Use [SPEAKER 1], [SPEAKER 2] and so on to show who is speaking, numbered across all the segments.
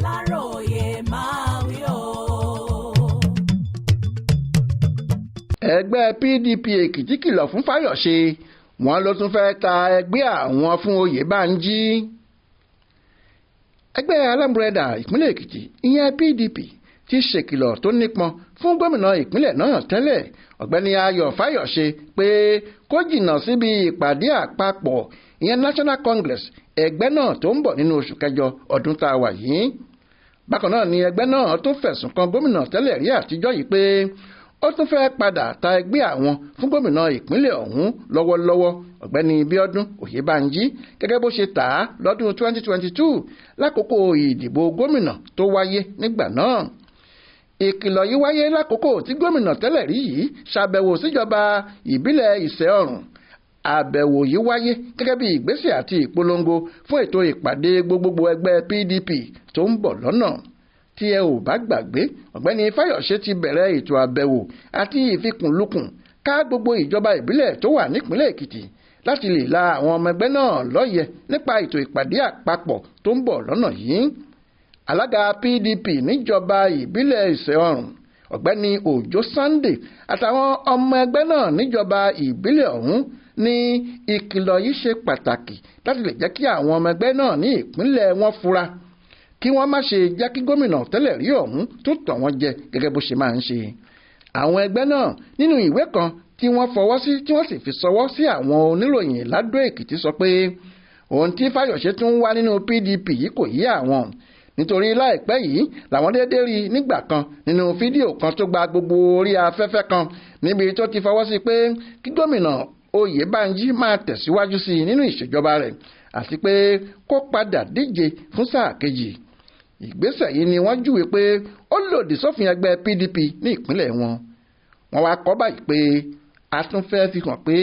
[SPEAKER 1] Aláròyé máa wí o.
[SPEAKER 2] ẹgbẹ́ PDP Èkìtì kìlọ̀ fún Fáyọ̀ṣe wọ́n ló tún fẹ́ ta ẹgbẹ́ àwọn fún Oyèbánjí. ẹgbẹ́ alámúrẹ́dà ìpínlẹ̀ Èkìtì ìyẹn PDP ti ṣèkìlọ̀ tó nípọn fún gómìnà ìpínlẹ̀ náà tẹ́lẹ̀ ọ̀gbẹ́ni Ayọ̀ Fáyọ̀ṣe pé kó jìnnà síbi ìpàdé àpapọ̀ ìyẹn National Congress ẹgbẹ́ náà tó ń bọ̀ nínú oṣù kẹjọ ọdún tá a wà yìí. bákan náà ni ẹgbẹ́ náà tó fẹ̀sùn kan gómìnà tẹ́lẹ̀ rí àtijọ́ yìí pé ó tún fẹ́ padà ta ẹgbẹ́ àwọn fún gómìnà ìpínlẹ̀ ọ̀hún lọ́wọ́lọ́wọ́ ọ̀gbẹ́ni Bíọ́dún Oyèbánjí gẹ́gẹ́ bó ṣe tà á lọ́dún 2022 lákòókò ìdìbò gómìnà tó wáyé nígbà náà. ìkìlọ̀ yìí wáyé lákòókò tí gómìnà tẹ́lẹ̀ rí yìí ṣàbẹ̀wò síjọba ìbílẹ̀ Ìṣẹ́ Ọ̀rùn. àbẹ̀wò yìí wáyé gẹ́gẹ́ bí ìgbésẹ̀ àti ìpolongo fún ètò ìpàdé gbogbogbò ẹgbẹ́ PDP tó ń bọ̀ lọ́nà. tí ẹ ò bá gbàgbé ọ̀gbẹ́ni Fáyọ̀ṣe ti bẹ̀rẹ̀ ètò àbẹ̀wò àti ìfikùnlukùn ká gbogbo ìjọba ìbílẹ̀ tó wà nípìnlẹ̀ Èkìtì láti lè la àwọn ọmọ ẹgbẹ́ náà lọ́yẹ̀ nípa ètò ìpàdé àpapọ̀ tó ń bọ̀ lọ́nà yìí. alága PDP níjọba ìbílẹ̀ Ìṣẹ́ Ọ̀rùn ọ̀gbẹ́ni Òjó Sunday àtàwọn ọmọ ẹgbẹ́ náà níjọba ìbílẹ̀ ọ̀hún ní ìkìlọ̀ yìí ṣe pàtàkì láti lè jẹ́ kí àwọn ọmọ ẹgbẹ́ náà ní ìpínlẹ̀ wọn fura kí wọ́n má ṣe jẹ́ kí gómìnà tẹ́lẹ̀ rí ọ̀hún tó tàn wọ́n jẹ gẹ́gẹ́ bó ṣe máa ń ṣe. àwọn ẹgbẹ́ náà nínú ìwé kan tí wọ́n fọwọ́ sí tí wọ́n sì fi ṣọwọ́ sí àwọn oníròyìn l'Adó Èkìtì sọ pé ohun tí Fáyọ̀ṣe tún wá nínú PDP yìí kò yé àwọn nítorí láìpẹ́ yìí làwọn déédéé rí nígbà kan nínú fídíò kan tó gba gbogbo orí afẹ́fẹ́ kan níbi tó ti fọwọ́ sí pé kí gómìnà Oyèbánjí máa tẹ̀síwájú sí i nínú ìṣèjọba rẹ̀ àti pé kó padà díje fún sáà kejì. ìgbésẹ̀ yìí ni wọ́n júwe pé ó lòdì sófin ẹgbẹ́ PDP ní ìpínlẹ̀ wọn. wọ́n wá kọ báyìí pé a tún fẹ́ fi hàn pé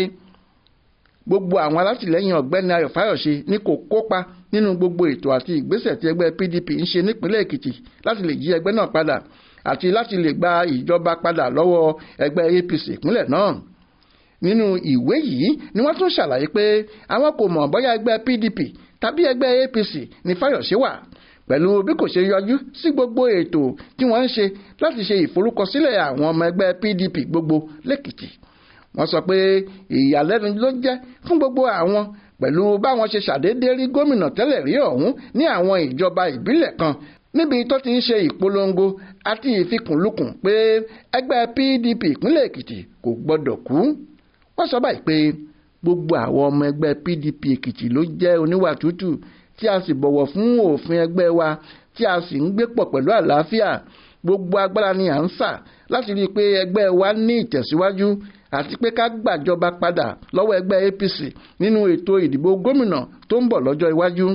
[SPEAKER 2] gbogbo àwọn alátìlẹ́yìn ọ̀gbẹ́ni Ayọ̀ Fáyọ̀ṣe ní kò kópa nínú gbogbo ètò àti ìgbésẹ̀ tí ẹgbẹ́ PDP ń ṣe nípínlẹ̀ Èkìtì láti lè yí ẹgbẹ́ náà padà àti láti lè gba ìjọba padà lọ́wọ́ ẹgbẹ́ APC ìpínlẹ̀ náà. nínú ìwé yìí ni wọ́n tún ṣàlàyé pé àwọn kò mọ̀ bóyá ẹgbẹ́ PDP tàbí ẹgbẹ́ APC ní Fáyọ̀ṣe wà pẹ̀lú bí kò ṣe yọjú sí gbogbo ètò tí wọ́n ń ṣe láti ṣe ìforúkọsílẹ̀ àwọn ọmọ ẹgbẹ́ PDP gbogbo lẹ́kìtì. wọ́n sọ pé ìyàlẹ́nu ló jẹ́ fún gbogbo àwọn pẹ̀lú báwọn ṣe ṣàdédé rí gómìnà tẹ́lẹ̀ rí ọ̀hún ní àwọn ìjọba ìbílẹ̀ kan níbi tó ti ń ṣe ìpolongo àti ìfikùnlukùn pé ẹgbẹ́ PDP ìpínlẹ̀ Èkìtì kò gbọ́dọ̀ kú. wọ́n sọ báyìí pé gbogbo àwọn ọmọ ẹgbẹ́ PDP Èkìtì ló jẹ́ oníwà tútù tí a sì bọ̀wọ̀ fún òfin ẹgbẹ́ wa tí a sì ń gbé pọ̀ pẹ̀lú àlàáfíà. gbogbo agbára ni à ń sà láti rí i pé ẹgbẹ́ wa ní ìtẹ̀síwájú àti pé ká gbàjọba padà lọ́wọ́ ẹgbẹ́ APC nínú ètò ìdìbò gómìnà tó ń bọ̀ lọ́jọ́ iwájú.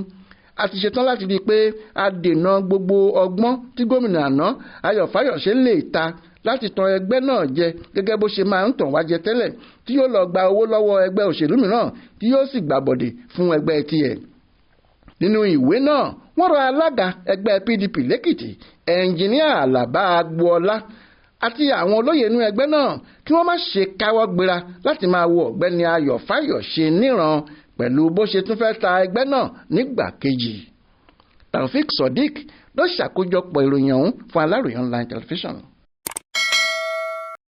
[SPEAKER 2] a ti ṣetán láti rí i pé a dènà gbogbo ọgbọ́n tí gómìnà àná Ayọ̀ Fáyọ̀ṣe lè ta láti tan ẹgbẹ́ náà jẹ gẹ́gẹ́ bó ṣe máa ń tàn wá jẹ tẹ́lẹ̀ tí yóò lọ gba owó lọ́wọ́ ẹgbẹ́ òṣèlú mìíràn tí yóò sì gbàbọ̀dè fún ẹgbẹ́ tiẹ̀. nínú ìwé náà wọ́n rọ alága ẹgbẹ́ PDP lẹ́kìtì ẹnjìníà Àlàbá Agboola àti àwọn olóyè inú ẹgbẹ́ náà kí wọ́n má ṣe káwọ́ gbéra láti máa wo ọ̀gbẹ́ni Ayọ̀ Fáyọ̀ṣe níran pẹ̀lú bó ṣe tún fẹ́ ta ẹgbẹ́ náà nígbà kejì. Taofik Sodiq ló ṣàkójọpọ̀ ìròyìn ọ̀hún fún Aláròyé online television.